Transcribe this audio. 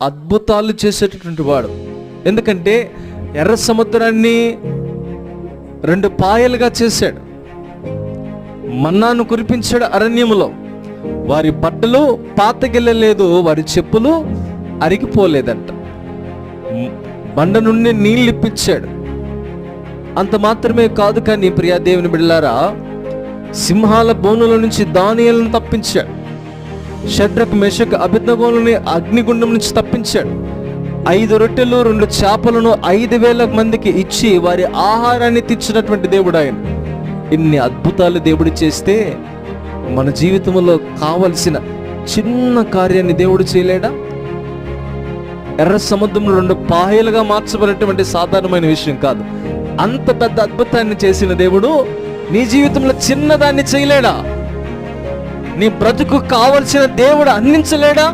అద్భుతాలు చేసేటటువంటి వాడు. ఎందుకంటే ఎర్ర సముద్రాన్ని 2 పాయలుగా చేశాడు, మన్నాను కురిపించాడు అరణ్యములో. వారి బట్టలు పాతగిల్లలేదు, వారి చెప్పులు అరిగిపోలేదంట. బండ నుండి నీళ్ళు ఇప్పించాడు. అంత మాత్రమే కాదు కానీ ప్రియా దేవుని బిడ్డలారా, సింహాల బోనుల నుంచి దానియేలును తప్పించాడు. షడ్రక్ మెషక్ అబేద్నెగోలను అగ్నిగుండం నుంచి తప్పించాడు. 5 రొట్టెలు 2 చేపలను 5,000 మందికి ఇచ్చి వారి ఆహారాన్ని తెచ్చినటువంటి దేవుడు ఆయన. ఇన్ని అద్భుతాలు దేవుడు చేస్తే మన జీవితంలో కావలసిన చిన్న కార్యాన్ని దేవుడు చేయలేడా? ఎర్ర సముద్రంలో 2 పాయలుగా మార్చబడినటువంటి సాధారణమైన విషయం కాదు. అంత పెద్ద అద్భుతాన్ని చేసిన దేవుడు నీ జీవితంలో చిన్నదాన్ని చేయలేడా? నీ బ్రతుకు కావలసిన దేవుడు అందించలేడా?